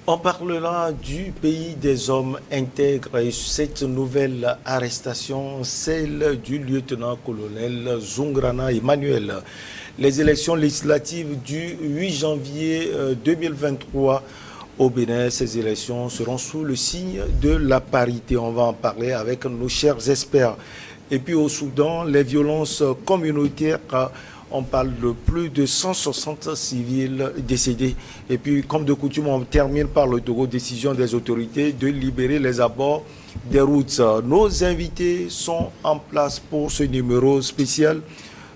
On parlera du pays des hommes intègres et cette nouvelle arrestation, celle du lieutenant-colonel Zungrana Emmanuel. Les élections législatives du 8 janvier 2023 au Bénin, ces élections seront sous le signe de la parité. On va en parler avec nos chers experts. Et puis au Soudan, les violences communautaires, on parle de plus de 160 civils décédés. Et puis, comme de coutume, on termine par le Togo, décision des autorités de libérer les abords des routes. Nos invités sont en place pour ce numéro spécial.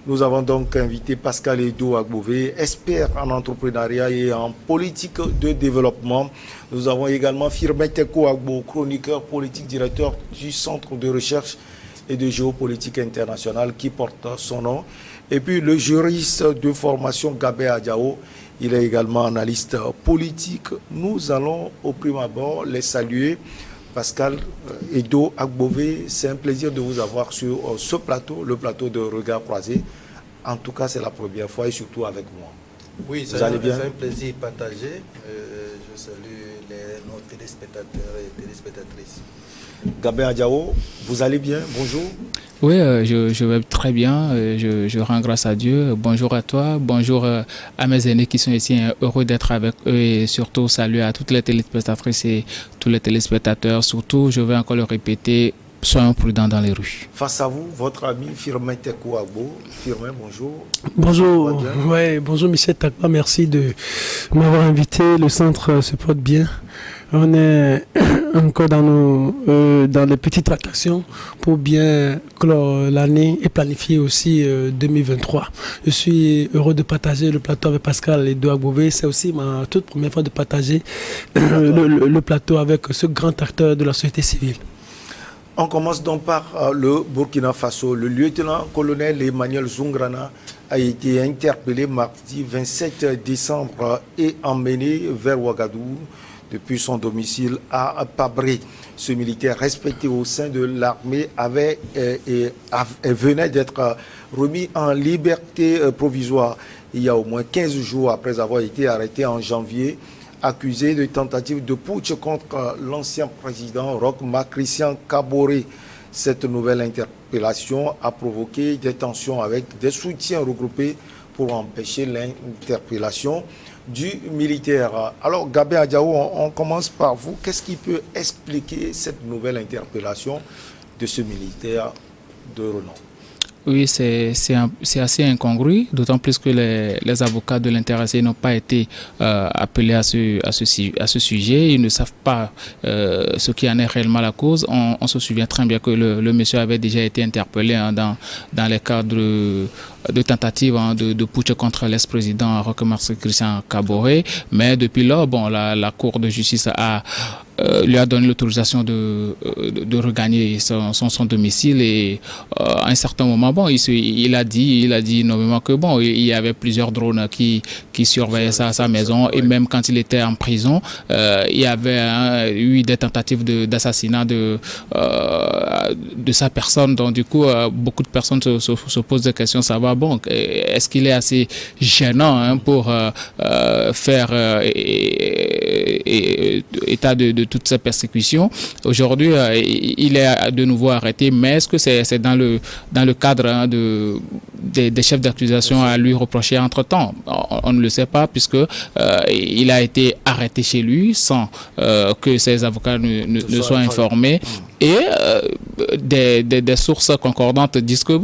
Nous avons donc invité Pascal Edo Agbové, expert en entrepreneuriat et en politique de développement. Nous avons également Firmin Teko Agbo, chroniqueur politique, directeur du Centre de recherche et de géopolitique internationale qui porte son nom. Et puis le juriste de formation Gabé Adjao, il est également analyste politique. Nous allons au prime abord les saluer. Pascal Edo Agbové, c'est un plaisir de vous avoir sur ce plateau, le plateau de Regard Croisé. En tout cas, c'est la première fois et surtout avec moi. Oui, c'est un plaisir partagé. Je salue nos téléspectateurs et téléspectatrices. Gabé Adjao, vous allez bien? Bonjour. Oui, je vais très bien. Je rends grâce à Dieu. Bonjour à toi. Bonjour à mes aînés qui sont ici. Heureux d'être avec eux et surtout salut à toutes les téléspectatrices et tous les téléspectateurs. Surtout, je vais encore le répéter, soyons prudents dans les rues. Face à vous, votre ami Firmin Teko Agbo. Firmin, bonjour. Bonjour. Ouais, bonjour Michel Takba. Merci de m'avoir invité. Le centre se porte bien. On est encore dans les petites tractations pour bien clore l'année et planifier aussi 2023. Je suis heureux de partager le plateau avec Pascal Edo Agbové. C'est aussi ma toute première fois de partager le plateau avec ce grand acteur de la société civile. On commence donc par le Burkina Faso. Le lieutenant-colonel Emmanuel Zungrana a été interpellé mardi 27 décembre et emmené vers Ouagadougou depuis son domicile à Pabré. Ce militaire respecté au sein de l'armée venait d'être remis en liberté provisoire il y a au moins 15 jours après avoir été arrêté en janvier, accusé de tentative de putsch contre l'ancien président Roch Marc Christian Kaboré. Cette nouvelle interpellation a provoqué des tensions avec des soutiens regroupés pour empêcher l'interpellation du militaire. Alors, Gabé Adjao, on commence par vous. Qu'est-ce qui peut expliquer cette nouvelle interpellation de ce militaire de renom? Oui, c'est assez incongru, d'autant plus que les avocats de l'intéressé n'ont pas été appelés à ce sujet. Ils ne savent pas ce qui en est réellement la cause. On se souvient très bien que le monsieur avait déjà été interpellé dans les cadres de tentatives de putsch contre l'ex-président Roch Marc Christian Kaboré. Mais depuis lors, la Cour de justice lui a donné l'autorisation de regagner son domicile et à un certain moment, il a dit nommément que il y avait plusieurs drones qui surveillaient sa maison et même quand il était en prison, il y avait eu des tentatives d'assassinat de sa personne. Donc du coup, beaucoup de personnes se posent des questions, savoir est-ce qu'il est assez gênant pour faire état de toutes ces persécutions. Aujourd'hui, il est de nouveau arrêté, mais est-ce que c'est dans le cadre des chefs d'accusation à lui reprocher entre-temps? On ne le sait pas puisque il a été arrêté chez lui sans que ses avocats ne soient informés. Et des sources concordantes disent que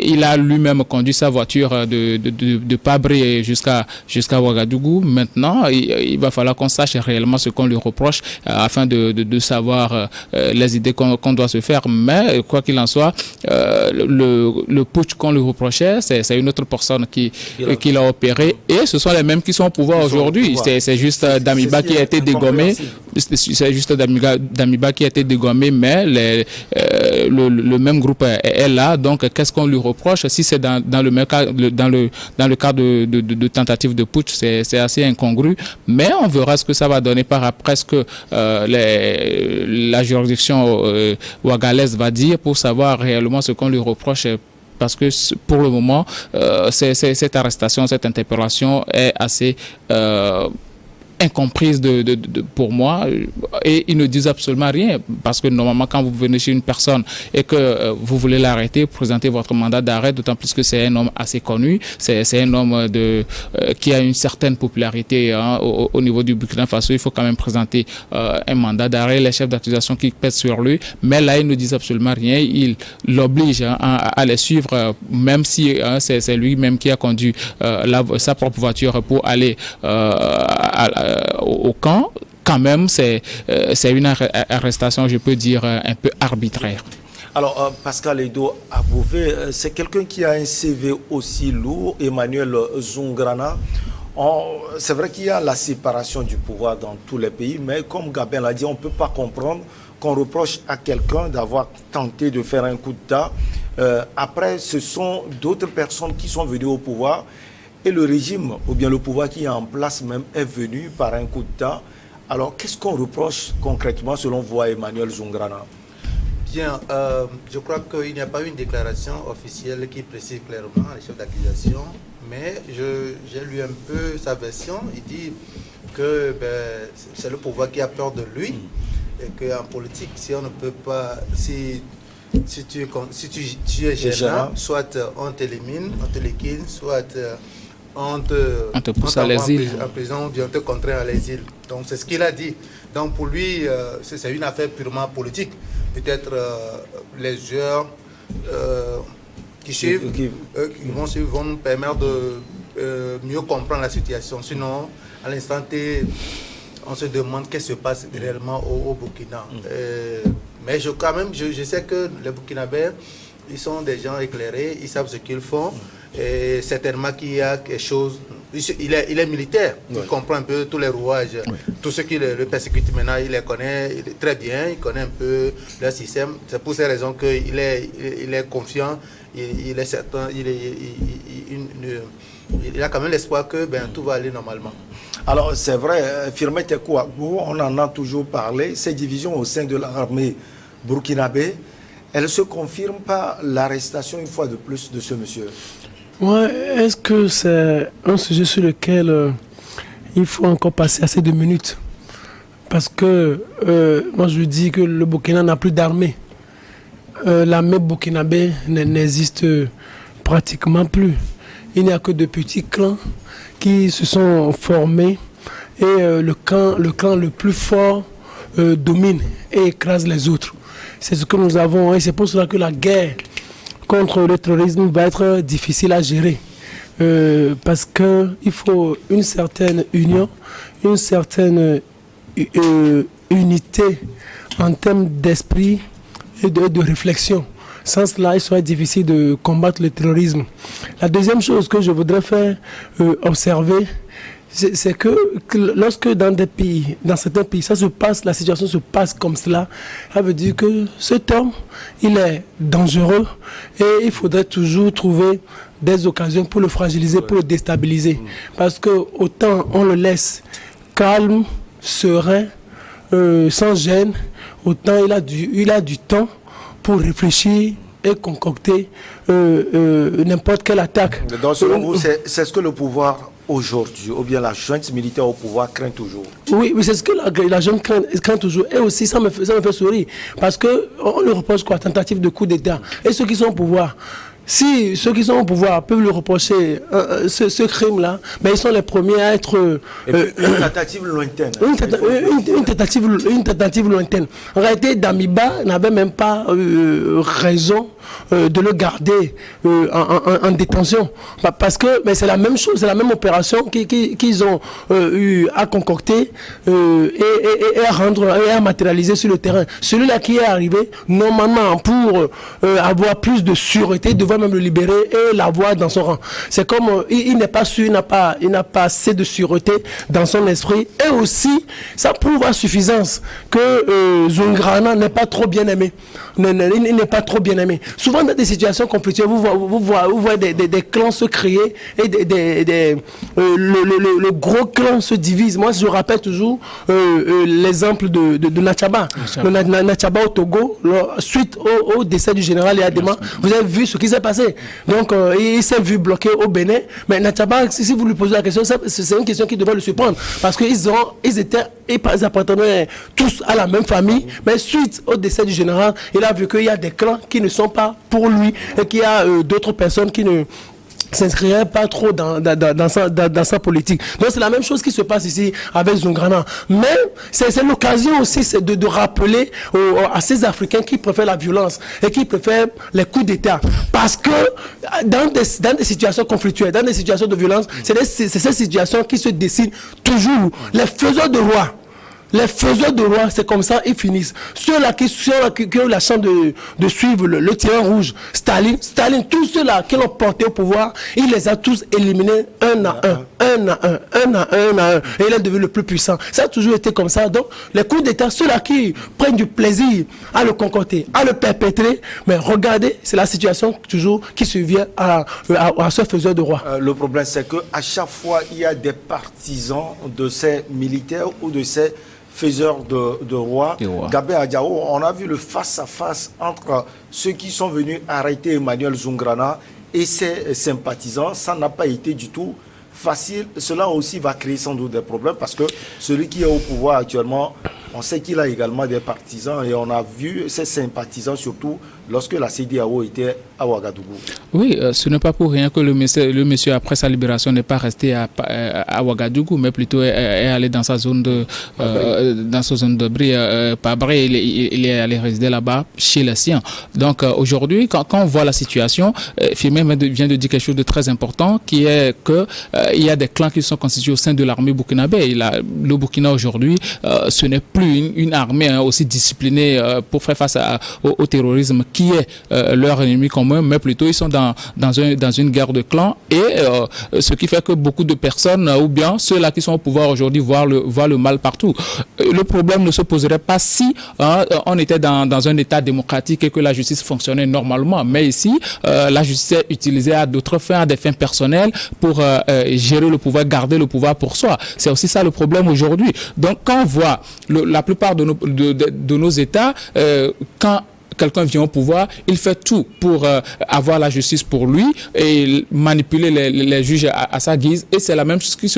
il a lui-même conduit sa voiture de Pabré jusqu'à Ouagadougou. Maintenant, il va falloir qu'on sache réellement ce qu'on lui reproche afin de savoir les idées qu'on doit se faire. Mais quoi qu'il en soit, le putsch qu'on lui reprochait, c'est une autre personne qui l'a opéré et ce sont les mêmes qui sont au pouvoir aujourd'hui. C'est juste Damiba qui a été dégommé. C'est juste Damiba qui a été dégommé, mais le même groupe est là. Donc, qu'est-ce qu'on lui reproche? Si c'est dans le même cas, dans le cas de tentative de putsch, c'est assez incongru. Mais on verra ce que ça va donner par après, ce que la juridiction ouagalaise va dire pour savoir réellement ce qu'on lui reproche. Parce que pour le moment, cette arrestation, cette interpellation est assez incomprise pour moi, et ils ne disent absolument rien, parce que normalement quand vous venez chez une personne et que vous voulez l'arrêter, présenter votre mandat d'arrêt, d'autant plus que c'est un homme assez connu, c'est un homme qui a une certaine popularité au niveau du Burkina Faso, il faut quand même présenter un mandat d'arrêt, les chefs d'accusation qui pèsent sur lui, mais là ils ne disent absolument rien, ils l'obligent à les suivre, même si c'est lui-même qui a conduit sa propre voiture pour aller au camp. Quand même, c'est une arrestation, je peux dire, un peu arbitraire. Alors, Pascal Edo Abouvé, c'est quelqu'un qui a un CV aussi lourd, Emmanuel Zoungrana. C'est vrai qu'il y a la séparation du pouvoir dans tous les pays, mais comme Gabin l'a dit, on ne peut pas comprendre qu'on reproche à quelqu'un d'avoir tenté de faire un coup d'État. Après, ce sont d'autres personnes qui sont venues au pouvoir. Et le régime, ou bien le pouvoir qui est en place même, est venu par un coup d'État. Alors, qu'est-ce qu'on reproche concrètement, selon vous, à Emmanuel Zoungrana? Bien, je crois qu'il n'y a pas eu une déclaration officielle qui précise clairement les chefs d'accusation, mais j'ai lu un peu sa version. Il dit que c'est le pouvoir qui a peur de lui, et qu'en politique, si on ne peut pas... Si tu es gênant, soit on t'élimine, on te liquide, soit... on te pousse à l'exil. En prison, on te contraint à l'exil. Donc c'est ce qu'il a dit. Donc pour lui, c'est une affaire purement politique. Peut-être les joueurs qui vont nous permettre de mieux comprendre la situation. Sinon, à l'instant T, on se demande qu'est-ce qui se passe réellement au Burkina. Mais je sais que les Burkinabés, ils sont des gens éclairés, ils savent ce qu'ils font. Et certainement qu'il y a quelque chose. Il est militaire, il comprend un peu tous les rouages. Tous ceux qui le persécutent maintenant, il les connaît très bien, il connaît un peu leur système. C'est pour ces raisons qu'il est confiant, il est certain, il a quand même l'espoir que tout va aller normalement. Alors c'est vrai, Firmin Tekou-Agbou, on en a toujours parlé, ces divisions au sein de l'armée burkinabé, elles se confirment par l'arrestation une fois de plus de ce monsieur. Ouais, est-ce que c'est un sujet sur lequel il faut encore passer assez de minutes? Parce que moi je dis que le Burkina n'a plus d'armée. L'armée burkinabé n'existe pratiquement plus. Il n'y a que de petits clans qui se sont formés et le clan le plus fort domine et écrase les autres. C'est ce que nous avons et c'est pour cela que la guerre contre le terrorisme va être difficile à gérer. Parce qu'il faut une certaine union, une certaine unité en termes d'esprit et de réflexion. Sans cela, il serait difficile de combattre le terrorisme. La deuxième chose que je voudrais faire observer, c'est que lorsque dans certains pays, ça se passe, la situation se passe comme cela, ça veut dire que cet homme, il est dangereux et il faudrait toujours trouver des occasions pour le fragiliser, pour le déstabiliser. Parce que autant on le laisse calme, serein, sans gêne, autant il a du temps pour réfléchir et concocter n'importe quelle attaque. Donc selon vous, c'est ce que le pouvoir aujourd'hui, ou bien la junte militaire au pouvoir craint toujours? Oui, c'est ce que la junte craint toujours. Et aussi, ça me fait sourire. Parce qu'on lui reproche quoi? Tentative de coup d'État. Et ceux qui sont au pouvoir, si ceux qui sont au pouvoir peuvent lui reprocher ce crime-là, mais ils sont les premiers à être... une tentative lointaine. Une tentative lointaine. En réalité, Damiba n'avait même pas raison de le garder en détention. Parce que mais c'est la même chose, c'est la même opération qu'ils ont eu à concocter et à rendre et à matérialiser sur le terrain. Celui-là qui est arrivé, normalement, pour avoir plus de sûreté, devrait même le libérer et l'avoir dans son rang. C'est comme il n'est pas sûr, il n'a pas assez de sûreté dans son esprit. Et aussi, ça prouve à suffisance que Zoungrana n'est pas trop bien aimé. Il n'est pas trop bien aimé. Souvent dans des situations conflictuelles, vous voyez des clans se créer et le gros clan se divise. Moi, je rappelle toujours l'exemple de Natchaba. Natchaba au Togo, suite au décès du général Yadema, vous avez vu ce qui s'est passé passé. Donc, il s'est vu bloqué au Bénin. Mais Natchaba, si vous lui posez la question, c'est une question qui devrait le surprendre. Parce ils appartenaient tous à la même famille. Mais suite au décès du général, il a vu qu'il y a des clans qui ne sont pas pour lui et qu'il y a d'autres personnes qui ne s'inscrirait pas trop dans sa politique. Donc c'est la même chose qui se passe ici avec Zoungrana. Mais c'est l'occasion aussi de rappeler à ces Africains qui préfèrent la violence et qui préfèrent les coups d'État. Parce que dans des situations conflictuelles, dans des situations de violence, c'est ces situations qui se dessinent toujours. Les faiseurs de roi. Les faiseurs de roi, c'est comme ça, ils finissent. Ceux-là qui ont la chance de suivre le tireur rouge, Staline, tous ceux-là qui l'ont porté au pouvoir, il les a tous éliminés un à un. Et il est devenu le plus puissant. Ça a toujours été comme ça. Donc, les coups d'État, ceux-là qui prennent du plaisir à le concocter, à le perpétrer, mais regardez, c'est la situation toujours qui survient à ce faiseur de roi. Le problème, c'est qu'à chaque fois, il y a des partisans de ces militaires ou de ces faiseurs de roi. Gabé Adjao, on a vu le face-à-face entre ceux qui sont venus arrêter Emmanuel Zoungrana et ses sympathisants. Ça n'a pas été du tout facile. Cela aussi va créer sans doute des problèmes parce que celui qui est au pouvoir actuellement, on sait qu'il a également des partisans et on a vu ses sympathisants surtout lorsque la CEDEAO était à Ouagadougou. Oui, ce n'est pas pour rien que le monsieur après sa libération n'est pas resté à Ouagadougou, mais plutôt est allé dans sa zone de Brie, Pabré, il est allé résider là-bas chez les siens. Donc aujourd'hui, quand on voit la situation, Firmin vient de dire quelque chose de très important, qui est que il y a des clans qui sont constitués au sein de l'armée burkinabé. Le Burkina aujourd'hui, ce n'est plus une armée aussi disciplinée pour faire face au terrorisme qui est leur ennemi commun, mais plutôt ils sont dans une guerre de clans et ce qui fait que beaucoup de personnes, ou bien ceux-là qui sont au pouvoir aujourd'hui, voient le mal partout. Le problème ne se poserait pas si on était dans un état démocratique et que la justice fonctionnait normalement, mais ici, la justice est utilisée à d'autres fins, à des fins personnelles pour gérer le pouvoir, garder le pouvoir pour soi. C'est aussi ça le problème aujourd'hui. Donc quand on voit la plupart de nos États, quand quelqu'un vient au pouvoir, il fait tout pour avoir la justice pour lui et manipuler les juges à sa guise. Et c'est la même chose qui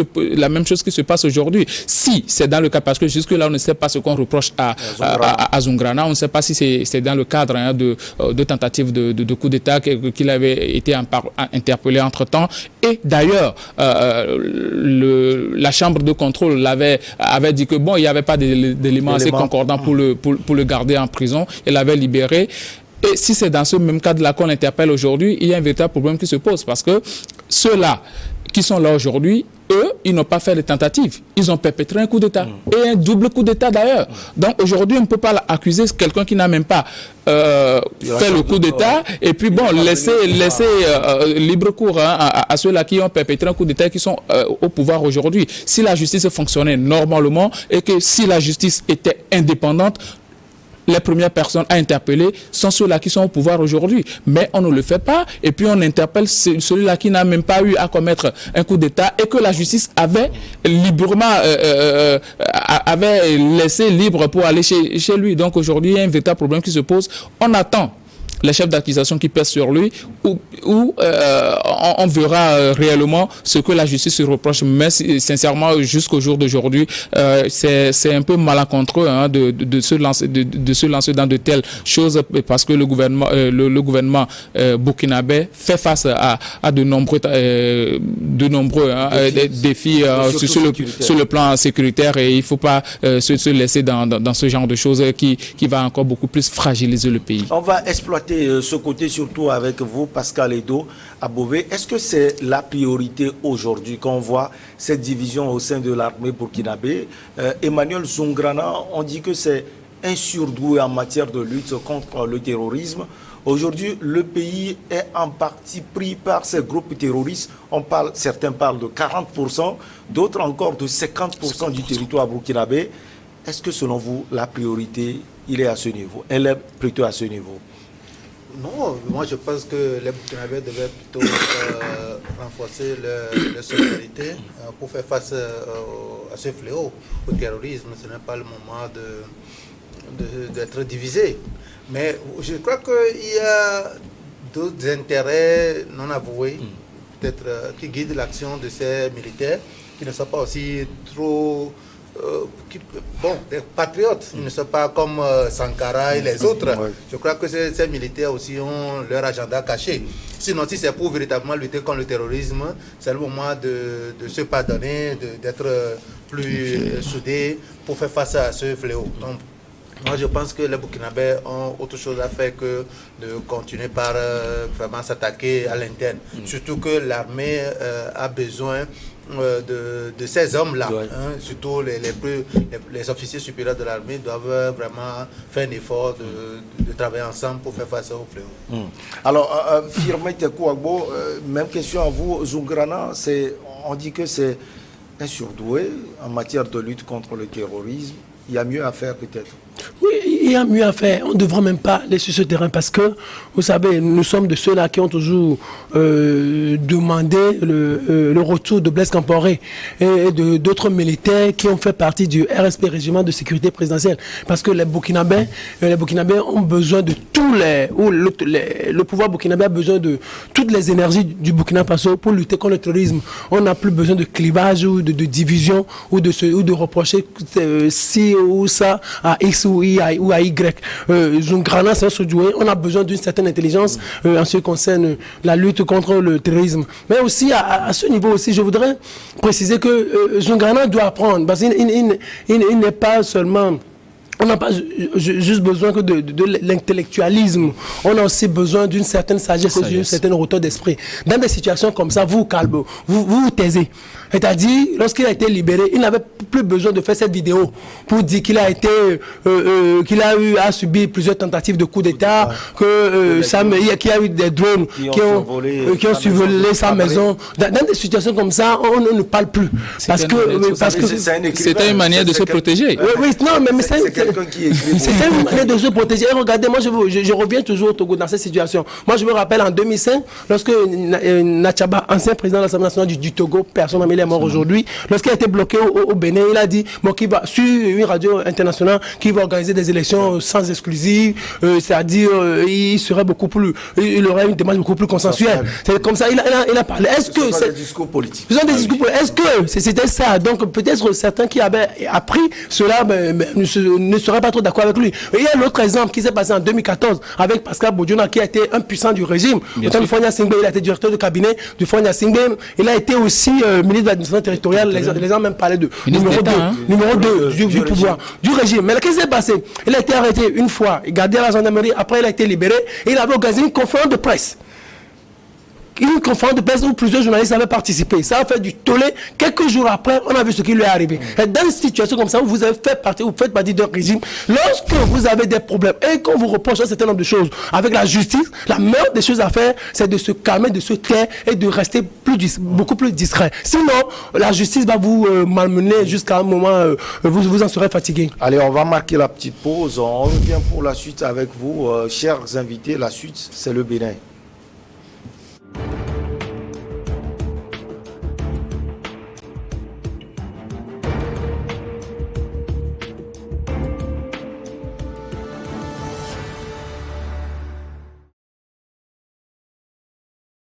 se passe aujourd'hui. Si c'est dans le cas, parce que jusque-là, on ne sait pas ce qu'on reproche à Zoungrana, on ne sait pas si c'est dans le cadre de tentatives de coup d'État qu'il avait été interpellé entre-temps. Et d'ailleurs, la Chambre de contrôle avait dit que bon, il n'y avait pas d'éléments assez concordants pour le garder en prison. Il l'avait libéré. Et si c'est dans ce même cadre-là qu'on l'interpelle aujourd'hui, il y a un véritable problème qui se pose parce que ceux-là qui sont là aujourd'hui, eux, ils n'ont pas fait de tentatives. Ils ont perpétré un coup d'État. Et un double coup d'État d'ailleurs. Donc aujourd'hui, on ne peut pas accuser quelqu'un qui n'a même pas fait le coup d'État et puis bon, laisser libre cours à ceux-là qui ont perpétré un coup d'État et qui sont au pouvoir aujourd'hui. Si la justice fonctionnait normalement et que si la justice était indépendante, les premières personnes à interpeller sont ceux-là qui sont au pouvoir aujourd'hui. Mais on ne le fait pas. Et puis on interpelle celui-là qui n'a même pas eu à commettre un coup d'État et que la justice avait librement avait laissé libre pour aller chez lui. Donc aujourd'hui, il y a un véritable problème qui se pose. On attend les chefs d'accusation qui pèsent sur lui, ou on verra réellement ce que la justice se reproche. Mais sincèrement, jusqu'au jour d'aujourd'hui, c'est un peu malencontreux de se lancer dans de telles choses parce que le gouvernement burkinabé fait face à de nombreux défis sur le plan sécuritaire et il ne faut pas se laisser dans ce genre de choses qui va encore beaucoup plus fragiliser le pays. On va exploiter ce côté surtout avec vous, Pascal Edo, à Beauvais. Est-ce que c'est la priorité aujourd'hui quand on voit cette division au sein de l'armée burkinabé? Emmanuel Zoungrana, on dit que c'est un surdoué en matière de lutte contre le terrorisme. Aujourd'hui, le pays est en partie pris par ces groupes terroristes. Certains parlent de 40%, d'autres encore de 50% du territoire burkinabé. Est-ce que selon vous, la priorité, elle est à ce niveau? Elle est plutôt à ce niveau? Non, moi je pense que les Burkinabés devaient plutôt renforcer leur solidarité pour faire face à ce fléau, au terrorisme. Ce n'est pas le moment d'être divisé. Mais je crois qu'il y a d'autres intérêts non avoués, peut-être, qui guident l'action de ces militaires, qui ne sont pas aussi trop... des patriotes, ils ne sont pas comme Sankara et les autres. Je crois que ces militaires aussi ont leur agenda caché. Sinon, si c'est pour véritablement lutter contre le terrorisme, c'est le moment de se pardonner, d'être plus soudés pour faire face à ce fléau. Donc, moi, je pense que les Burkinabés ont autre chose à faire que de continuer par vraiment s'attaquer à l'interne. Surtout que l'armée a besoin de ces hommes-là, surtout les officiers supérieurs de l'armée doivent vraiment faire un effort de travailler ensemble pour faire face au fléau. Alors, Firmin Tekouagbo, même question à vous. Zoungrana, on dit que c'est un surdoué en matière de lutte contre le terrorisme. Il y a mieux à faire peut-être. Oui, il y a mieux à faire. On ne devra même pas aller sur ce terrain parce que, vous savez, nous sommes de ceux-là qui ont toujours demandé le retour de Blaise Compaoré et d'autres militaires qui ont fait partie du RSP, Régiment de sécurité présidentielle. Parce que les Burkinabés ont besoin de le pouvoir burkinabé a besoin de toutes les énergies du Burkina Faso pour lutter contre le terrorisme. On n'a plus besoin de clivage ou de division ou de reprocher ci ou ça à X ou à Y. Zoungrana, c'est un surdoué. On a besoin d'une certaine intelligence en ce qui concerne la lutte contre le terrorisme. Mais aussi, à ce niveau aussi, je voudrais préciser que Zoungrana doit apprendre. Parce qu'il n'est pas seulement... On n'a pas juste besoin que de l'intellectualisme. On a aussi besoin d'une certaine sagesse et d'une certaine hauteur d'esprit. Dans des situations comme ça, vous vous taisez. C'est-à-dire, lorsqu'il a été libéré, il n'avait plus besoin de faire cette vidéo pour dire qu'il a eu à subir plusieurs tentatives de coup d'État, qu'il y a eu des drones qui ont survolé sa maison. Dans des situations comme ça, on ne parle plus. Parce que c'était une manière de se protéger. Oui, non, mais c'est une manière de se protéger. Et regardez, moi je reviens toujours au Togo dans cette situation. Moi je me rappelle en 2005, lorsque Natchaba, ancien président de l'Assemblée nationale du Togo, personne n'a il est mort aujourd'hui, lorsqu'il a été bloqué au Bénin, il a dit qu'il va sur une radio internationale qu'il va organiser des élections sans exclusive, c'est-à-dire il serait beaucoup plus, il aurait une démarche beaucoup plus consensuelle. C'est comme ça, il a parlé. Est-ce que c'est des discours politiques? Est-ce que c'était ça? Donc peut-être certains qui avaient appris cela ne seraient pas trop d'accord avec lui. Et il y a un autre exemple qui s'est passé en 2014 avec Pascal Bodiona qui a été un puissant du régime. Autant de Fonia Singbe, il a été directeur de cabinet de Fonia Singbe. Il a été aussi ministre de l'administration territoriale. Les gens même parlaient de numéro 2 du pouvoir, du régime. Mais qu'est-ce qui s'est passé? Il a été arrêté une fois, gardé à la gendarmerie. Après, il a été libéré et il avait organisé une conférence de presse. Une conférence de presse où plusieurs journalistes avaient participé. Ça a fait du tollé. Quelques jours après, on a vu ce qui lui est arrivé. Et dans une situation comme ça, où vous faites partie d'un régime, lorsque vous avez des problèmes et qu'on vous reproche un certain nombre de choses avec la justice, la meilleure des choses à faire, c'est de se calmer, de se taire et de rester beaucoup plus discret. Sinon, la justice va vous malmener jusqu'à un moment, vous en serez fatigué. Allez, on va marquer la petite pause. On revient pour la suite avec vous, chers invités. La suite, c'est le Bénin.